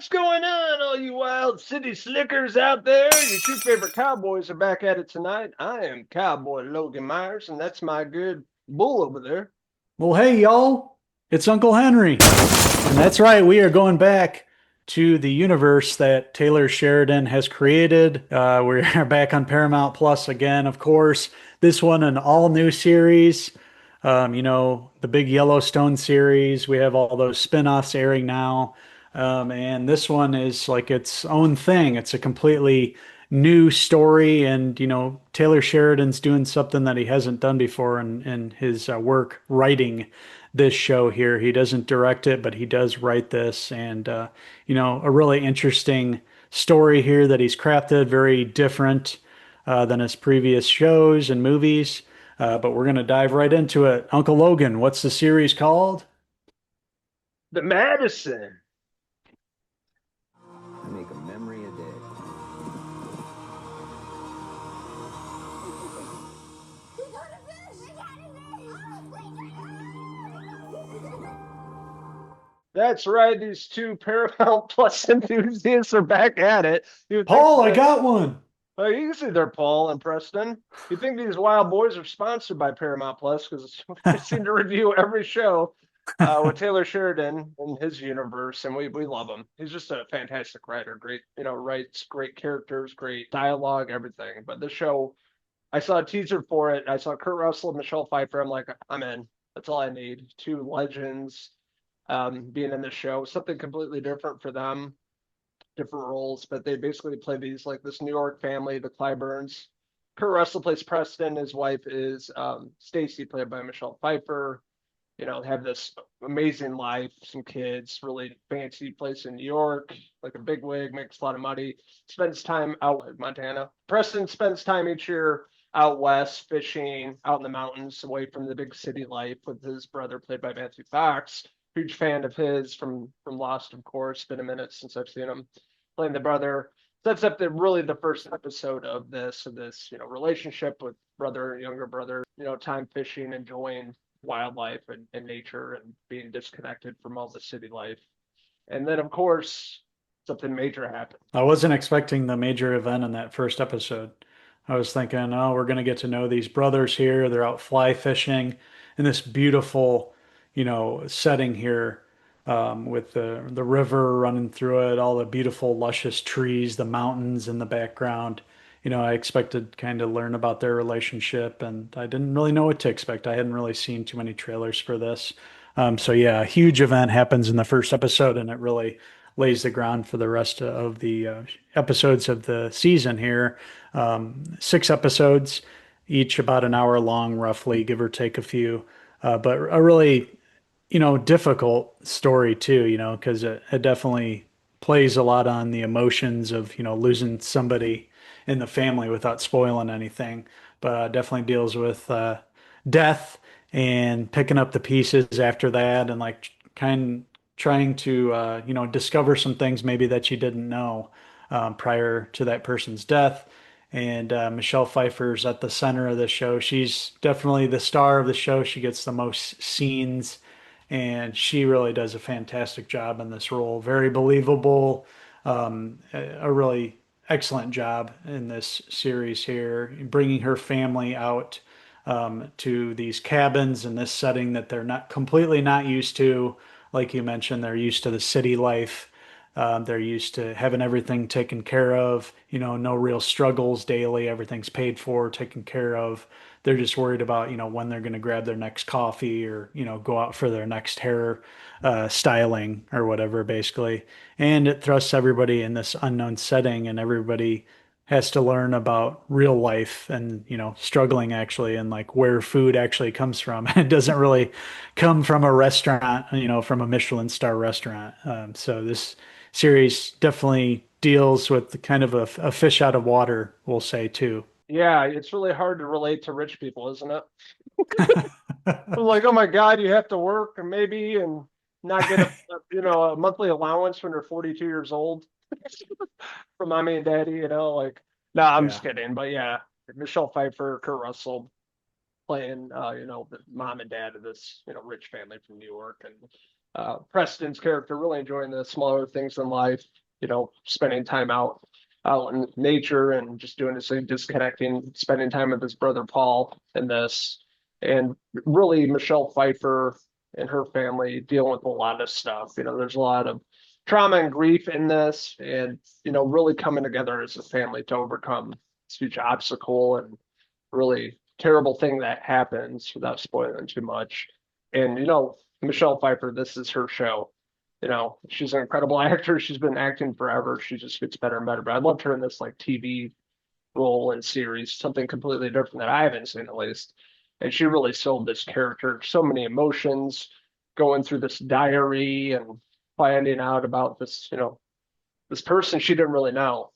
What's going on, all you wild city slickers out there? Your two favorite cowboys are back at it tonight. I am Cowboy Logan Myers, and that's my good bull over there. Well, hey, y'all, it's Uncle Henry. And that's right, we are going back to the universe that Taylor Sheridan has created. We are back on Paramount Plus again, of course. This one, an all new series. The big Yellowstone series. We have all those spin-offs airing now. And this one is like its own thing. It's a completely new story. And, Taylor Sheridan's doing something that he hasn't done before in his work writing this show here. He doesn't direct it, but he does write this. And, a really interesting story here that he's crafted, very different than his previous shows and movies. But we're going to dive right into it. Uncle Logan, what's the series called? The Madison. I make a memory a day. That's right, these two Paramount Plus enthusiasts are back at it. You would think Paul, I that, got one. well, you can see they're Paul and Preston. You think these wild boys are sponsored by Paramount Plus because we seem to review every show with Taylor Sheridan in his universe, and we love him. He's just a fantastic writer. Great, writes great characters, great dialogue, everything. But this show, I saw a teaser for it. I saw Kurt Russell and Michelle Pfeiffer. I'm like, I'm in. That's all I need. Two legends being in the show. Something completely different for them, different roles, but they basically play these like this New York family, the Clyburns. Kurt Russell plays Preston. His wife is Stacy, played by Michelle Pfeiffer. Have this amazing life, some kids, really fancy place in New York, like a big wig, makes a lot of money, spends time out in Montana. Preston spends time each year out west, fishing, out in the mountains, away from the big city life with his brother, played by Matthew Fox. Huge fan of his from Lost, of course. Been a minute since I've seen him playing the brother. Sets up the first episode of this relationship with brother, younger brother, time fishing, enjoying wildlife and nature and being disconnected from all the city life. And then, of course, something major happened. I wasn't expecting the major event in that first episode. I was thinking, oh, we're going to get to know these brothers here. They're out fly fishing in this beautiful, setting here with the river running through it, all the beautiful, luscious trees, the mountains in the background. I expected kind of learn about their relationship, and I didn't really know what to expect. I hadn't really seen too many trailers for this. So yeah, a huge event happens in the first episode, and it really lays the ground for the rest of the episodes of the season here. 6 episodes, each about an hour long, roughly, give or take a few. But a really, difficult story too, because it definitely plays a lot on the emotions of, losing somebody in the family without spoiling anything. But definitely deals with death and picking up the pieces after that and like kind trying to discover some things maybe that you didn't know prior to that person's death. And Michelle Pfeiffer's at the center of the show. She's definitely the star of the show. She gets the most scenes, and she really does a fantastic job in this role. Very believable. A really excellent job in this series here, bringing her family out to these cabins in this setting that they're not completely not used to. Like you mentioned, they're used to the city life. They're used to having everything taken care of, no real struggles daily. Everything's paid for, taken care of. They're just worried about, when they're going to grab their next coffee or, go out for their next hair styling or whatever, basically. And it thrusts everybody in this unknown setting, and everybody has to learn about real life and, struggling actually, and like where food actually comes from. It doesn't really come from a restaurant, from a Michelin star restaurant. So this series definitely deals with kind of a fish out of water, we'll say too. Yeah, it's really hard to relate to rich people, isn't it? I'm like, oh my God, you have to work and maybe and not get a monthly allowance when you're 42 years old from mommy and daddy, like no, I'm just Yeah. kidding. But yeah, Michelle Pfeiffer, Kurt Russell playing the mom and dad of this, rich family from New York. And Preston's character really enjoying the smaller things in life, spending time out in nature and just doing this, disconnecting, spending time with his brother Paul in this, and really Michelle Pfeiffer and her family dealing with a lot of stuff. There's a lot of trauma and grief in this, and really coming together as a family to overcome this huge obstacle and really terrible thing that happens without spoiling too much. And Michelle Pfeiffer, this is her show. She's an incredible actor. She's been acting forever. She just gets better and better. But I loved her in this like TV role and series, something completely different that I haven't seen at least. And she really sold this character. So many emotions going through this diary and finding out about this person she didn't really know.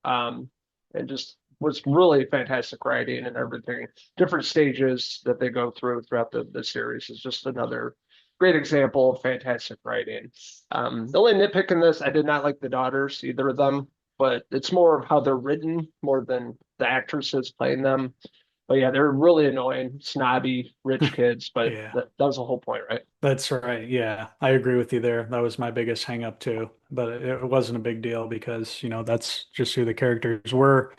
Um, and just was really fantastic writing and everything. Different stages that they go through throughout the series is just another great example of fantastic writing. The only nitpick in this, I did not like the daughters, either of them, but it's more of how they're written more than the actresses playing them. But yeah, they're really annoying, snobby, rich kids, but Yeah, that was the whole point, right? that's right. Yeah, I agree with you there. That was my biggest hang up too. But it wasn't a big deal because, that's just who the characters were.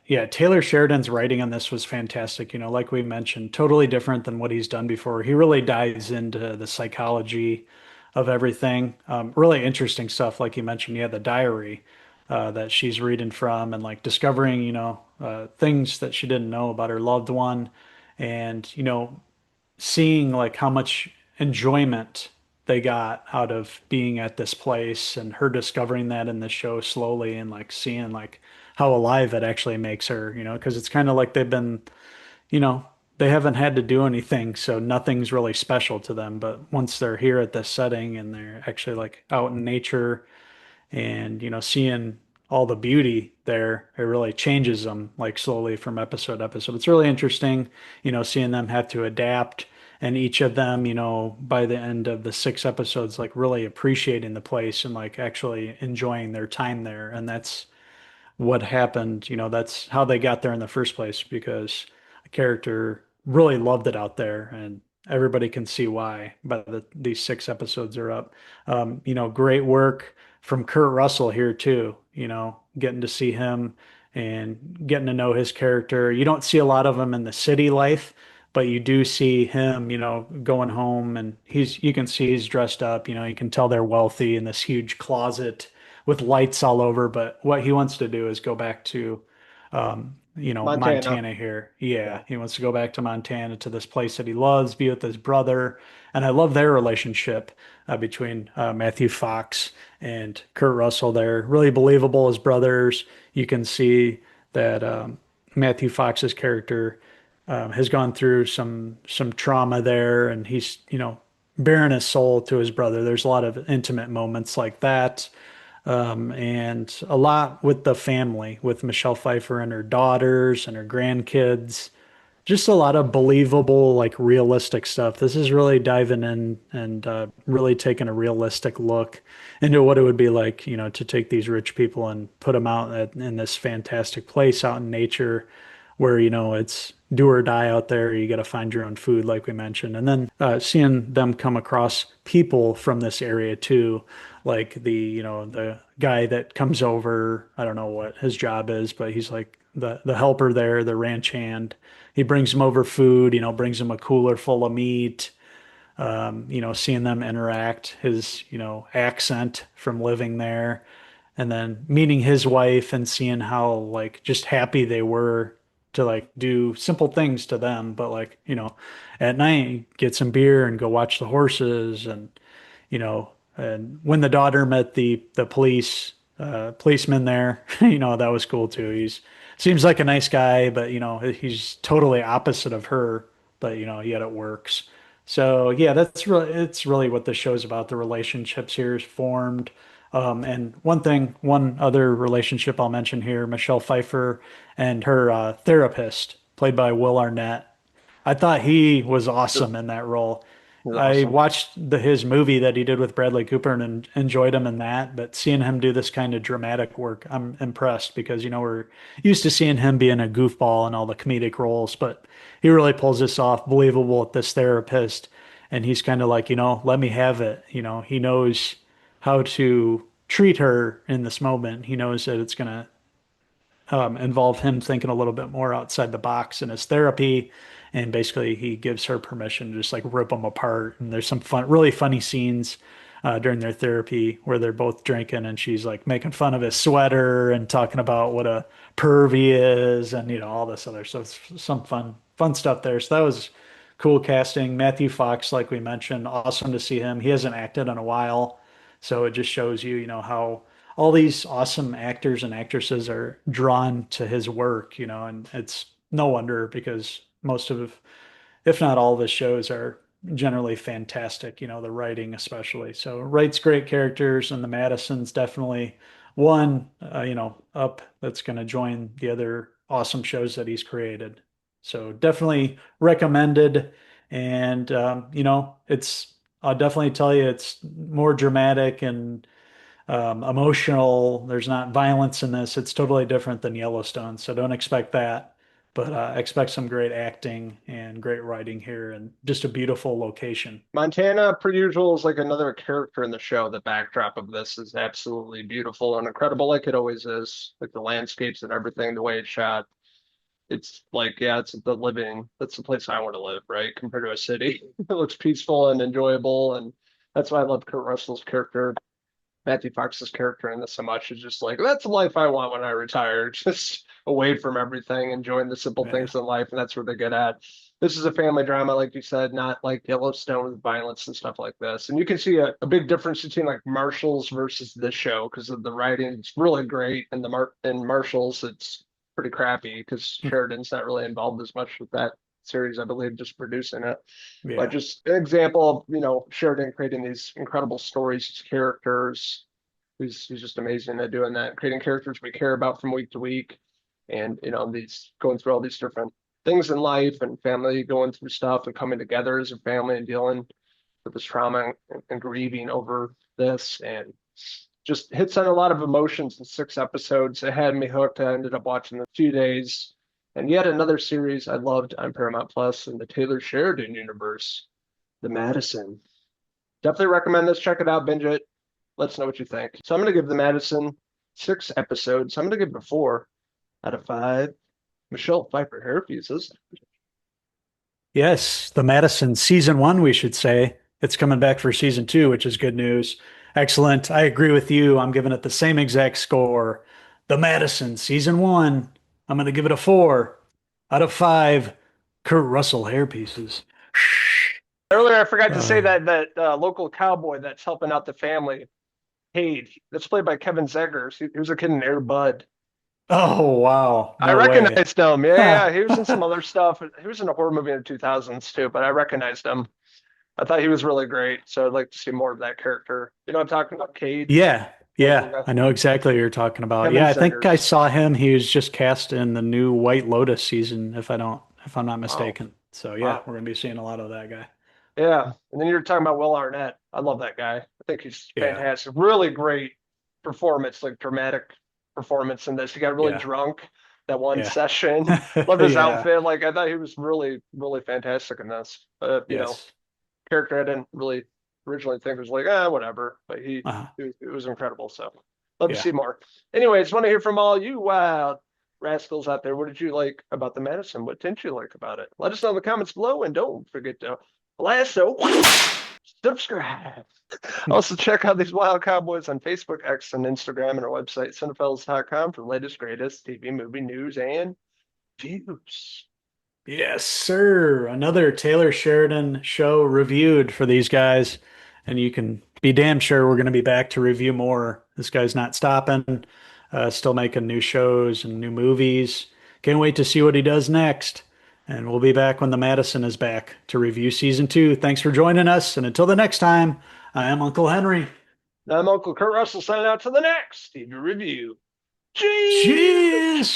Yeah, Taylor Sheridan's writing on this was fantastic. Like we mentioned, totally different than what he's done before. He really dives into the psychology of everything. Really interesting stuff. Like you mentioned, yeah, the diary that she's reading from and like discovering, things that she didn't know about her loved one and, seeing like how much enjoyment they got out of being at this place and her discovering that in the show slowly and like seeing like how alive it actually makes her, because it's kind of like they've been, you know, they haven't had to do anything, so nothing's really special to them. But once they're here at this setting and they're actually like out in nature and seeing all the beauty there, it really changes them like slowly from episode to episode. It's really interesting, seeing them have to adapt and each of them, by the end of the 6 episodes, like really appreciating the place and like actually enjoying their time there. And that's what happened. That's how they got there in the first place because a character really loved it out there and everybody can see why by these 6 episodes are up. Great work from Kurt Russell here too, getting to see him and getting to know his character. You don't see a lot of him in the city life, but you do see him, going home and you can see he's dressed up, you can tell they're wealthy in this huge closet with lights all over. But what he wants to do is go back to, Montana. Montana here. Yeah, Yeah. he wants to go back to Montana to this place that he loves, be with his brother. And I love their relationship between Matthew Fox and Kurt Russell. They're really believable as brothers. You can see that Matthew Fox's character has gone through some trauma there, and he's bearing his soul to his brother. There's a lot of intimate moments like that, and a lot with the family, with Michelle Pfeiffer and her daughters and her grandkids. Just a lot of believable, like realistic stuff. This is really diving in and really taking a realistic look into what it would be like, to take these rich people and put them out in this fantastic place out in nature where, it's do or die out there. You got to find your own food, like we mentioned. And then seeing them come across people from this area too, like the guy that comes over, I don't know what his job is, but he's like the helper there, the ranch hand. He brings them over food, brings them a cooler full of meat. Seeing them interact, his, accent from living there, and then meeting his wife and seeing how like just happy they were to like do simple things to them, but like, at night get some beer and go watch the horses you know, and when the daughter met the policeman there, that was cool too. He's seems like a nice guy, but he's totally opposite of her, but yet it works. So yeah, it's really what the show's about. The relationships here is formed. And one other relationship I'll mention here, Michelle Pfeiffer and her therapist, played by Will Arnett. I thought he was He's awesome in that role. I awesome. watched his movie that he did with Bradley Cooper and enjoyed him in that, but seeing him do this kind of dramatic work, I'm impressed because we're used to seeing him being a goofball in all the comedic roles, but he really pulls this off, believable with this therapist, and he's kind of like, let me have it. He knows how to treat her in this moment. He knows that it's going to involve him thinking a little bit more outside the box in his therapy. And basically, he gives her permission to just like rip them apart. And there's some fun, really funny scenes during their therapy where they're both drinking and she's like making fun of his sweater and talking about what a perv he is and, all this other stuff. Some fun stuff there. So that was cool casting. Matthew Fox, like we mentioned, awesome to see him. He hasn't acted in a while. So it just shows you, how all these awesome actors and actresses are drawn to his work, and it's no wonder because most of, if not all of his shows are generally fantastic, the writing especially. So writes great characters, and the Madison's definitely one, up that's going to join the other awesome shows that he's created. So definitely recommended. And, I'll definitely tell you it's more dramatic and emotional. There's not violence in this. It's totally different than Yellowstone. So don't expect that, but expect some great acting and great writing here and just a beautiful location. Montana, per usual, is like another character in the show. The backdrop of this is absolutely beautiful and incredible, like it always is. Like the landscapes and everything, the way it's shot. It's like, yeah, it's the living. That's the place I want to live, right? Compared to a city. It looks peaceful and enjoyable, and that's why I love Kurt Russell's character. Matthew Fox's character in this so much is just like that's the life I want when I retire, just away from everything, enjoying the simple Yeah. things in life, and that's what they're good at. This is a family drama, like you said, not like Yellowstone with violence and stuff like this. And you can see a big difference between like Marshall's versus this show because of the writing. It's really great, and in Marshall's it's pretty crappy because Sheridan's not really involved as much with that series, I believe, just producing it. But Yeah. just an example of, Sheridan creating these incredible stories, his characters. He's just amazing at doing that, creating characters we care about from week to week. And, these going through all these different things in life and family going through stuff and coming together as a family and dealing with this trauma and grieving over this and just hits on a lot of emotions in 6 episodes. It had me hooked. I ended up watching the 2 days. And yet another series I loved on Paramount Plus in the Taylor Sheridan universe, The Madison. Definitely recommend this. Check it out, binge it. Let us know what you think. So I'm going to give The Madison 6 episodes. I'm going to give it a 4 out of 5. Michelle Pfeiffer hair pieces. Yes, the Madison season one, we should say. It's coming back for season two, which is good news. Excellent. I agree with you. I'm giving it the same exact score. The Madison season one, I'm going to give it a 4 out of 5 Kurt Russell hairpieces. Earlier, I forgot to say Uh, that local cowboy that's helping out the family, Cade, that's played by Kevin Zegers. He was a kid in Air Bud. oh, wow. I No way. recognized him. Yeah, Huh. yeah. He was in some other stuff. He was in a horror movie in the 2000s too, but I recognized him. I thought he was really great. So I'd like to see more of that character. You know, I'm talking about Cade, Yeah. local Yeah. guy. I know exactly what you're talking about. Kevin Yeah. I think I Zegers. saw him. He was just cast in the new White Lotus season, if I'm not Wow. mistaken. So yeah, Wow. we're going to be seeing a lot of that guy. Yeah. And then you're talking about Will Arnett. I love that guy. I think he's Yeah. fantastic. Really great performance, like dramatic performance in this. He got really Yeah. drunk that one Yeah. session. Loved his Yeah. outfit. Like I thought he was really, really fantastic in this. Yes. Character I didn't really originally think was like, whatever. But Uh, it was incredible. So love to yeah. see more. Anyways, want to hear from all you wild rascals out there. What did you like about the Madison? What didn't you like about it? Let us know in the comments below and don't forget to lasso subscribe. Also, check out these Wild Cowboys on Facebook, X, and Instagram, and our website, Cinephellas.com, for the latest, greatest TV movie news and views. Yes, sir. Another Taylor Sheridan show reviewed for these guys. And you can be damn sure we're going to be back to review more. This guy's not stopping, still making new shows and new movies. Can't wait to see what he does next. And we'll be back when the Madison is back to review season two. Thanks for joining us. And until the next time, I am Uncle Henry. Now, I'm Uncle Kurt Russell signing out to the next TV review. Cheers! Cheers!